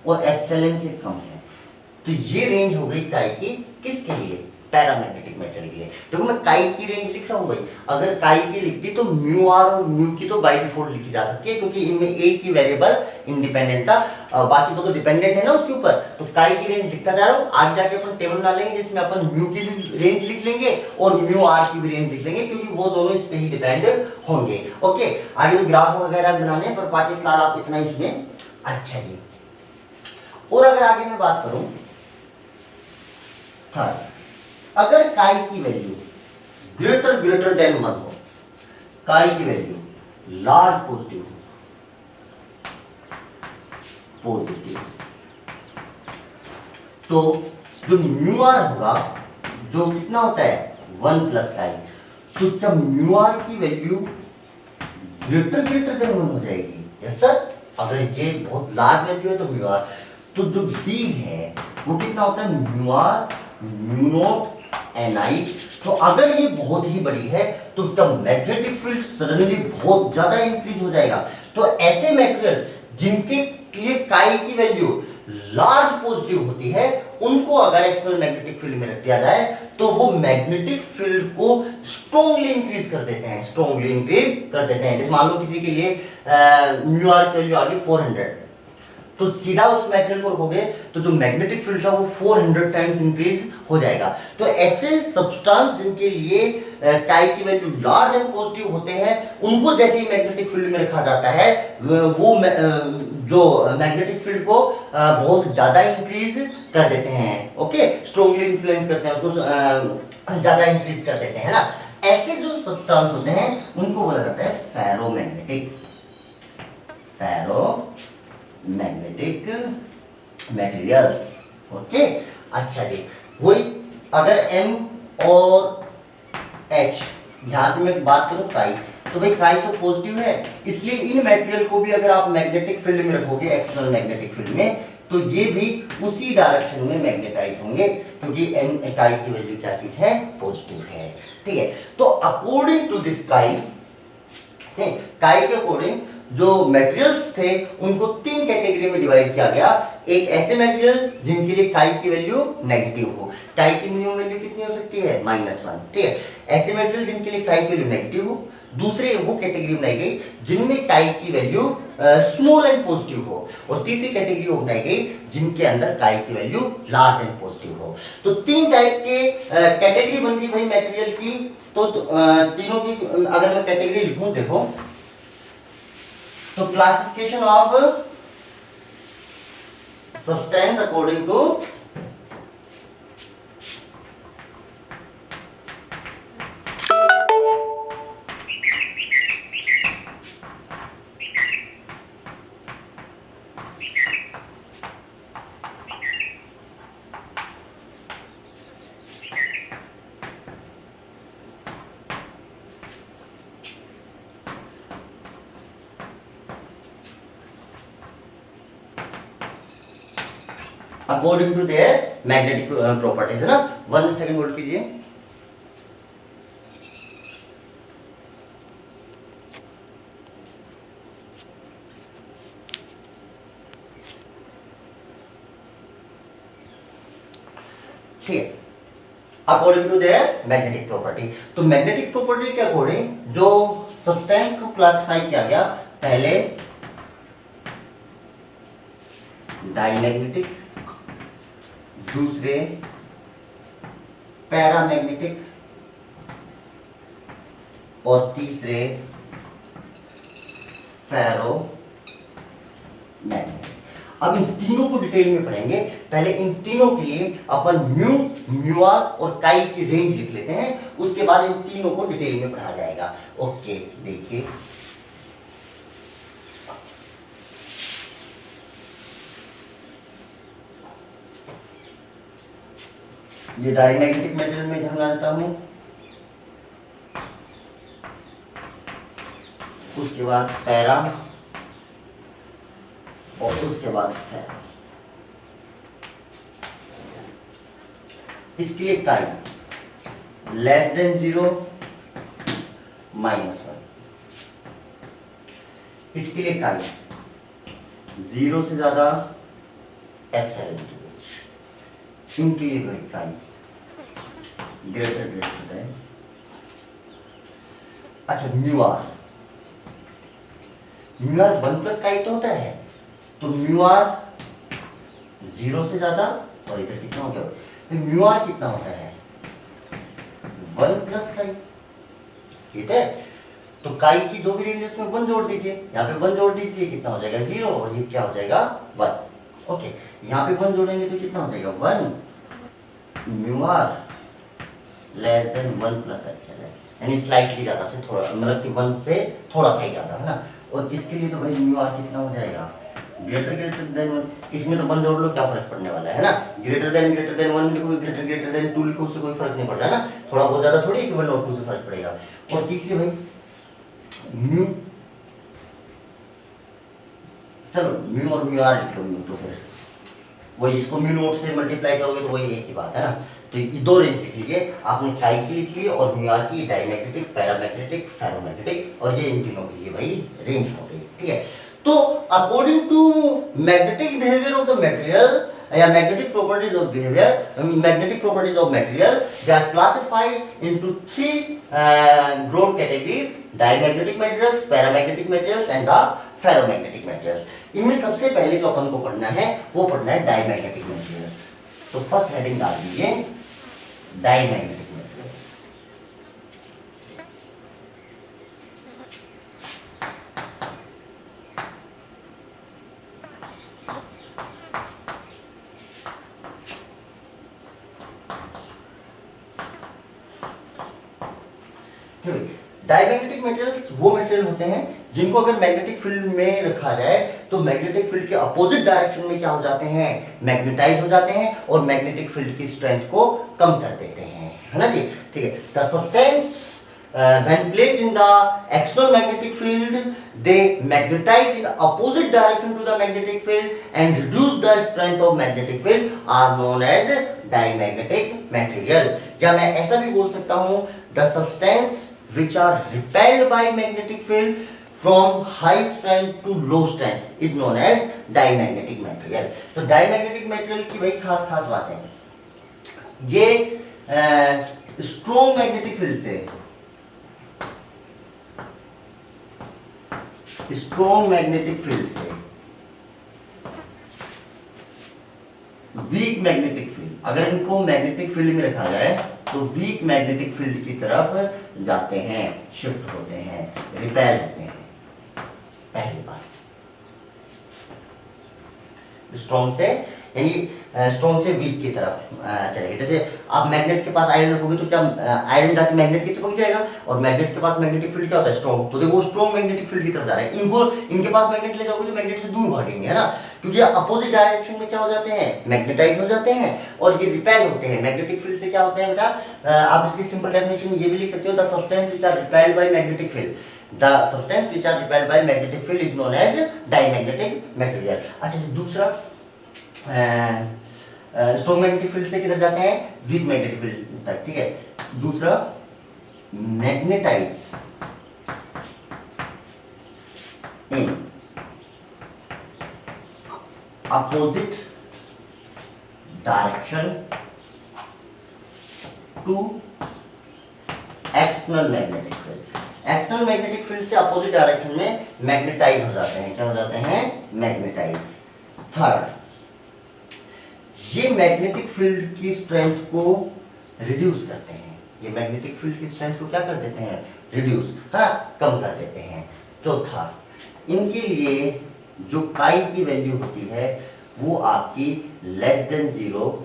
और एप्सिलॉन से कम है, तो ये रेंज हो गई काई की किसके लिए? पैरामैग्नेटिक मेटल के लिए। देखो मैं काई की रेंज लिख रहा हूं भाई, अगर काई की लिख दी तो म्यू आर और म्यू की तो बाय डिफॉल्ट लिखी जा सकती है क्योंकि इनमें एक ही वेरिएबल इंडिपेंडेंट था, बाकी तो डिपेंडेंट है ना उसके ऊपर। तो काई की रेंज लिखता जा रहा हूं, आगे जाके अपन टेबल बना लेंगे जिसमें अपन म्यू की भी रेंज लिख लेंगे और म्यू आर की भी रेंज लिख लेंगे क्योंकि वो दोनों इस पे ही डिपेंड होंगे। ओके, आगे तो ग्राफ वगैरह बनाने हैं पर पार्टी फिलहाल आप इतना ही सुने। अच्छा जी, और अगर आगे मैं बात करूं थर्ड, अगर काई की वैल्यू ग्रेटर देन 1 हो, काई की वैल्यू लार्ज पॉजिटिव हो, तो जो म्यू आर होगा जो कितना होता है 1 प्लस काई, तो जब म्यू आर की वैल्यू ग्रेटर देन 1 हो जाएगी। यस सर, अगर ये बहुत लार्ज वैल्यू है तो म्यू आर, तो जो बी है वो कितना होता है mu R mu naught N I. तो अगर ये बहुत ही बड़ी है तो उसका मैग्नेटिक फील्ड सडनली बहुत ज्यादा इंक्रीज हो जाएगा। तो ऐसे मटेरियल जिनके लिए काई की वैल्यू लार्ज पॉजिटिव होती है उनको अगर एक्सटर्नल मैग्नेटिक फील्ड में रख दिया जाए तो वो मैग्नेटिक फील्ड को स्ट्रांगली इंक्रीज कर देते हैं, जैसे मान लो किसी के लिए म्यू आर की वैल्यू आ गई 400, तो सीधा उस मेटेरियल को रखोगे तो जो मैग्नेटिक फील्ड था वो 400 टाइम्स इंक्रीज हो जाएगा। तो ऐसे सब्सटेंस जिनके लिए काई की वैल्यू लार्ज एंड पॉजिटिव होते हैं उनको जैसे ही मैग्नेटिक फील्ड में रखा जाता है वो जो मैग्नेटिक फील्ड को बहुत ज्यादा इंक्रीज कर देते हैं। ओके, स्ट्रांगली इन्फ्लुएंस करते हैं उसको, ज्यादा इंक्रीज कर देते हैं ना। ऐसे जो सब्सटेंस होते हैं उनको बोला जाता है फेरोमैग्नेटिक मटेरियल्स। ओके, अच्छा जी, वही अगर M और H, यहां से मैं बात करूं काई, तो भाई काई तो पॉजिटिव है, इसलिए इन मटेरियल को भी अगर आप मैग्नेटिक फील्ड में रखोगे, एक्सटर्नल मैग्नेटिक फील्ड में, तो ये भी उसी डायरेक्शन में मैग्नेटाइज होंगे, क्योंकि M काई की वैल्यू क्या चीज है, पॉजिटिव है। ठीक है, तो अकॉर्डिंग टू दिस काई के अकॉर्डिंग जो मटेरियल्स थे उनको तीन कैटेगरी में डिवाइड किया गया। एक ऐसे मटेरियल जिनके लिए काई की वैल्यू नेगेटिव हो, काई की मिनिमम वैल्यू कितनी हो सकती है, -1। ठीक है, ऐसे मटेरियल जिनके लिए काई की वैल्यू नेगेटिव हो। दूसरे वो कैटेगरी बनाई गई जिनमें काई की वैल्यू स्मॉल एंड पॉजिटिव हो, और तीसरी कैटेगरी वो बनाई गई जिनके अंदर काई की वैल्यू लार्ज एंड पॉजिटिव हो। तो तीन टाइप के कैटेगरी बन गई भाई मटेरियल की। तो तीनों की अगर मैं कैटेगरी लिखूं, देखो, तो classification of substance according to according to their magnetic properties, है ना। 1 सेकंड होल्ड कीजिए। ठीक है, according to their magnetic property. तो मैग्नेटिक प्रॉपर्टी के अकॉर्डिंग जो सब्सटेंस को क्लासिफाई किया गया, पहले डाइमैग्नेटिक, दूसरे पैरामैग्नेटिक, और तीसरे फेरोमैग्नेटिक। अब इन तीनों को डिटेल में पढ़ेंगे। पहले इन तीनों के लिए अपन म्यू, म्यूआर और काई की रेंज लिख लेते हैं, उसके बाद इन तीनों को डिटेल में पढ़ा जाएगा। ओके, देखिए, ये डायमैग्नेटिक मटेरियल में ध्यान डालता हूं, उसके बाद पैरा, और उसके बाद फेरो। इसके लिए काई <0 -1, इसके लिए काई 0 से ज्यादा एप्सिलॉन, इनके लिए वही काई ग्रेटर देन। अच्छा, म्यूआर 1 प्लस काई तो होता है, तो म्यूआर 0 से ज्यादा, और इधर कितना हो गया, तो म्यूआर कितना होता है, 1 प्लस काई। ठीक है, तो काई की जो भी रेंज है उसमें 1 जोड़ दीजिए, यहाँ पे 1 जोड़ दीजिए, कितना हो जाएगा 0, और ये क्या हो जाएगा 1। ओके, यहाँ पे 1 जोड़ेंगे तो कितना हो जाएगा 1, mu r less than 1 plus epsilon, यानी स्लाइटली ज्यादा से थोड़ा, मतलब कि 1 से थोड़ा सा ही ज्यादा, है ना। और इसके लिए तो भाई म्यूआर कितना हो जाएगा, ग्रेटर देन 1। इसमें तो 1 जोड़ लो, क्या फर्क पड़ने वाला है ना। ग्रेटर देन 1 लिखो, ग्रेटर देन 2 लिखो, उससे कोई फर्क नहीं पड़ रहा है ना, थोड़ा बहुत ज्यादा थोड़ी कि 1 और 2 से फर्क पड़ेगा। और तीसरी भाई म्यू, चलो म्यू और म्यूआर लिख लो, म्यू तो फिर वही, इसको म्यू नोट से मल्टीप्लाई करोगे तो वही एक ही बात है ना। तो ये 2 रेंज लिख लीजिए आपने, काई की लिख ली और म्यूआर की, डायमैग्नेटिक, पैरामैग्नेटिक, फेरोमैग्नेटिक, और ये इन तीनों के लिए भाई रेंज हो गई। ठीक है, तो according to magnetic behaviour of the material या magnetic properties of behaviour, magnetic properties of material, they are classified into 3 broad categories: diamagnetic materials, paramagnetic materials, and the ferromagnetic materials. इनमें सबसे पहले जो अपन को पढ़ना है वो पढ़ना है डायमैग्नेटिक मटेरियल्स। तो फर्स्ट हेडिंग डाल दीजिए डायमैग्नेटिक मटेरियल्स। डायमैग्नेटिक मटेरियल्स वो मटेरियल होते हैं जिनको अगर मैग्नेटिक फील्ड में रखा जाए तो मैग्नेटिक फील्ड के अपोजिट डायरेक्शन में क्या हो जाते हैं, मैग्नेटाइज हो जाते हैं और मैग्नेटिक फील्ड की स्ट्रेंथ को कम कर देते हैं, है ना जी। ठीक है, the substance when placed in the external magnetic field they magnetize in opposite direction to the magnetic field and reduce the strength of magnetic field are known as diamagnetic material। या मैं ऐसा भी बोल सकता हूँ the substance which are repelled by magnetic field from high strength to low strength is known as diamagnetic material। तो diamagnetic material की भाई खास खास बातें, ये स्ट्रॉन्ग मैग्नेटिक फील्ड से स्ट्रॉन्ग मैग्नेटिक फील्ड से वीक मैग्नेटिक फील्ड, अगर इनको मैग्नेटिक फील्ड में रखा जाए तो वीक मैग्नेटिक फील्ड की तरफ जाते हैं, शिफ्ट होते हैं, रिपेल होते हैं। पहली बात स्ट्रॉन्ग से यानी स्ट्रॉन्ग से वीक की तरफ चलेगा। जैसे आप मैग्नेट के पास आयरन रखोगे तो क्या आयरन जाके मैग्नेट के चिपक जाएगा, और मैग्नेट के पास मैग्नेटिक फील्ड क्या होता है, स्ट्रॉन्ग, तो देखो स्ट्रॉन्ग मैग्नेटिक फील्ड की तरफ जा रहे हैं। इनको इनके पास मैग्नेट ले जाओगे तो मैग्नेट से दूर भागेंगे, है ना, क्योंकि अपोजिट डायरेक्शन में क्या हो जाते हैं, मैग्नेटाइज हो जाते हैं और ये रिपेल होते हैं। मैग्नेटिक फील्ड से क्या होते हैं बेटा, आप इसकी सिंपल डेफिनेशन ये भी लिख सकते हो, the substance which are repelled by magnetic field, the substance which are repelled by magnetic field is known as diamagnetic material. अच्छा, दूसरा स्ट्रॉन्ग मैग्नेटिक फील्ड से किधर जाते हैं, वीक मैग्नेटिक फील्ड तक, ठीक है। दूसरा magnetise in opposite direction to external magnetic field. External magnetic field से अपोजिट डायरेक्शन में मैग्नेटाइज हो जाते हैं, क्या हो जाते हैं, मैग्नेटाइज। थर्ड, ये मैग्नेटिक फील्ड की स्ट्रेंथ को रिड्यूस करते हैं, ये मैग्नेटिक फील्ड की स्ट्रेंथ को क्या कर देते हैं, रिड्यूस, है, कम कर देते हैं। चौथा, इनके लिए जो काई की वैल्यू होती है वो आपकी लेस देन 0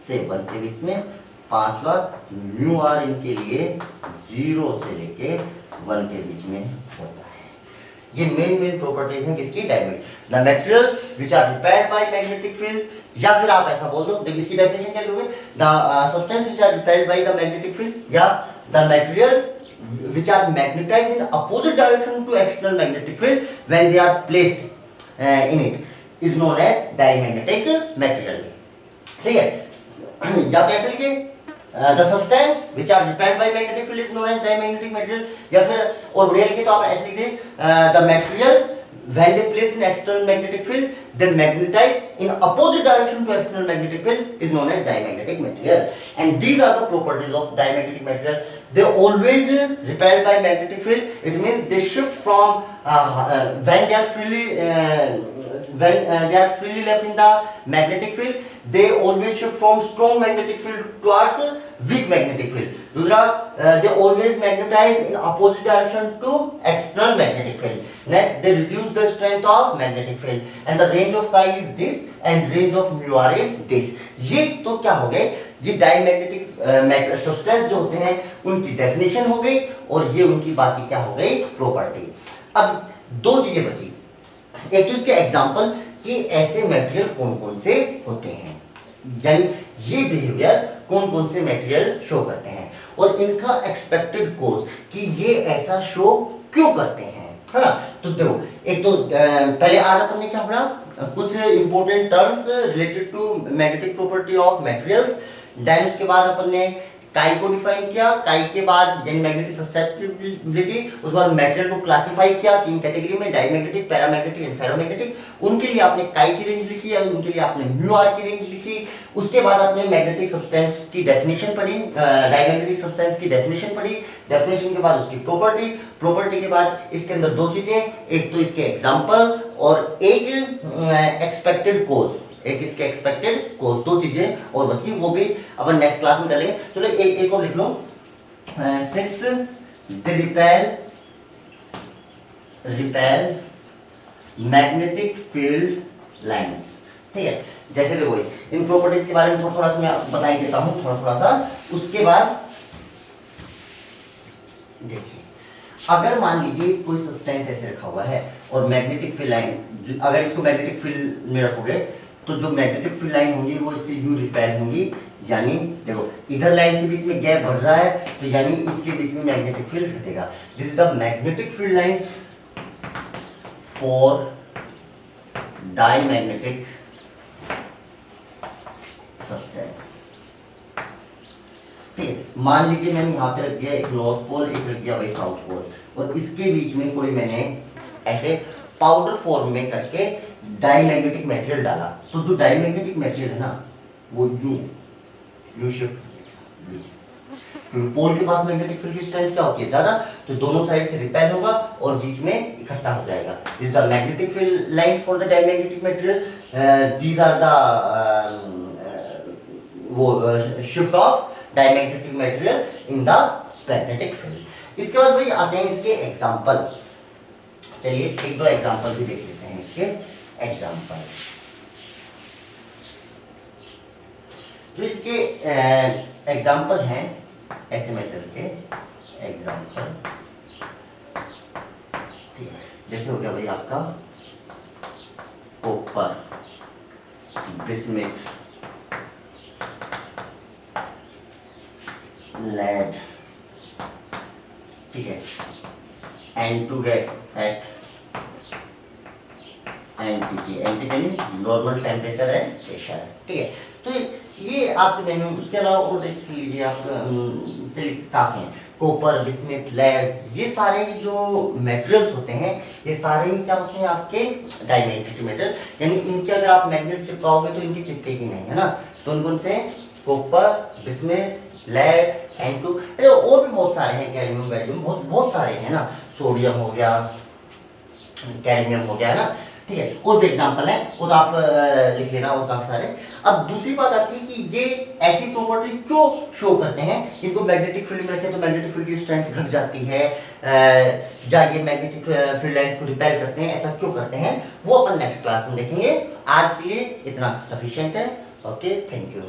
से 1 के बीच में। पांचवा, म्यू आर इनके लिए 0 से लेके 1 के बीच में होता है। ये मेन प्रॉपर्टीज हैं किसकी, diamagnetic. The materials which are repelled by magnetic field, या फिर आप ऐसा बोल दो, देखिए इसकी डेफिनेशन क्या लोगे, the substance which are repelled by the magnetic field, या the material which are magnetized in opposite direction to external magnetic field when they are placed in it is known as diamagnetic material। ठीक है, या तो ऐसे लिखिए, the substance which are repelled by magnetic field is known as diamagnetic material, या फिर और बढ़िया लिखिए तो आप ऐसे लिख दें, the material when they placed in external magnetic field they magnetize in opposite direction to external magnetic field is known as diamagnetic material। And these are the properties of diamagnetic material, they always repelled by magnetic field, it means they shift from when they are freely left in the magnetic field they always shift from strong magnetic field towards weak magnetic field। दूसरा, they always magnetize in opposite direction to external magnetic field। Next, they reduce the strength of magnetic field and the range of chi is this and range of mu r is this। ये तो क्या हो गए, ये diamagnetic substance जो होते हैं उनकी डेफिनेशन हो गई और ये उनकी बाकी क्या हो गई, प्रॉपर्टी। अब दो चीजें बची, एक तो इसके एग्जांपल कि ऐसे मटेरियल कौन कौन से होते हैं, यानी ये बिहेवियर कौन कौन से मटेरियल शो करते हैं और इनका एक्सपेक्टेड कोज कि ये ऐसा शो क्यों करते हैं, है ना। तो देखो, एक तो पहले आज अपन ने क्या पढ़ा, कुछ important terms related to magnetic property of materials, then उसके बाद अपन ने काई को डिफाइन किया, काई के बाद यानी मैग्नेटिक ससेप्टिबिलिटी, उसके बाद मेटेरियल को क्लासिफाई किया 3 कैटेगरी में, डाईमैग्नेटिक, पैरामैग्नेटिक एंड फेरोमैग्नेटिक। उनके लिए आपने काई की रेंज लिखी या उनके लिए आपने म्यू आर की रेंज लिखी। उसके बाद आपने मैग्नेटिक सब्सटेंस की डेफिनेशन पढ़ी, डाईमैग्नेटिक सब्सटेंस की डेफिनेशन पढ़ी, डेफिनेशन के बाद उसकी प्रॉपर्टी, प्रॉपर्टी के बाद इसके अंदर दो चीजें, एक तो इसके एग्जांपल और एक एक्सपेक्टेड कोज, एक इसके एक्सपेक्टेड कोज, दो चीजें और बची, वो भी अपन नेक्स्ट क्लास में कर लेंगे। चलो एक और लिख लो, 6 the repel magnetic field lines. ठीक है, जैसे देखो इन प्रॉपर्टीज के बारे में थोड़ा सा मैं बता ही देता हूं थोड़ा सा। उसके बाद देखिए, अगर मान लीजिए कोई सब्सटेंस ऐसे रखा हुआ है और मैग्नेटिक फील्ड लाइन, अगर इसको मैग्नेटिक फील्ड में रखोगे तो जो मैग्नेटिक फील्ड लाइन होंगी वो इससे यू रिपेल होंगी, यानी देखो इधर लाइन के बीच में गैप बढ़ रहा है तो यानी इसके बीच में मैग्नेटिक फील्ड घटेगा। This is the magnetic field lines for diamagnetic substance. ठीक है, मान लीजिए मैंने यहाँ पे रख दिया एक नॉर्थ पोल, एक रख दिया भाई साउथ पोल, और इसके बीच में कोई मैंने ऐसे पाउडर फॉर्म में करके डाईमैग्नेटिक मटेरियल डाला, तो जो डाईमैग्नेटिक मटेरियल है ना वो यू शिफ्ट हो जाएगा, क्योंकि पोल के पास मैग्नेटिक फील्ड की स्ट्रेंथ क्या होती है ज्यादा, तो दोनों साइड से रिपेल होगा और बीच में इकट्ठा हो जाएगा। This the magnetic field line for the diamagnetic material, these are the वो shift of diamagnetic material in the magnetic field. इसके बाद भाई आते हैं इसके एग्जांपल। चलिए एक दो एग्जांपल भी देख लेते हैं इसके एग्जांपल। जो इसके एग्जांपल हैं ऐसे मेटल के एग्जांपल, ठीक है, जैसे हो गया भाई आपका कॉपर, बिस्मिथ, लेड, ठीक है, N2 gas at NTP, NTP normal temperature and pressure, ठीक है। तो ये आप मैंने उसके अलावा और देख लीजिए आप, चलिए काफी हैं, कॉपर, बिस्मिथ, लेड, ये सारे जो मटेरियल्स होते हैं ये सारे ही क्या होते हैं आपके डाईमैग्नेटिक मटेरियल, यानी इनके अगर आप मैग्नेट चिपकाओगे तो इनकी चिपकेगी नहीं, है ना। तो कौन से कॉपर, बिस्मिथ, लेड, N2, और भी बहुत सारे हैं, कैडमियम वैडमियम बहुत सारे हैं ना, सोडियम हो गया, कैडमियम हो गया, है ना, ठीक है। और भी एग्जांपल है वो तो आप लिख लेना, और काफी सारे। अब दूसरी बात आती है कि ये ऐसी प्रॉपर्टी क्यों शो करते हैं, इनको मैग्नेटिक फील्ड में रखें तो मैग्नेटिक फील्ड की स्ट्रेंथ घट जाती है, या ये मैग्नेटिक फील्ड लाइन को रिपेल करते हैं, ऐसा क्यों करते हैं वो अपन नेक्स्ट क्लास में देखेंगे। आज के लिए इतना सफिशिएंट है। Okay, thank you.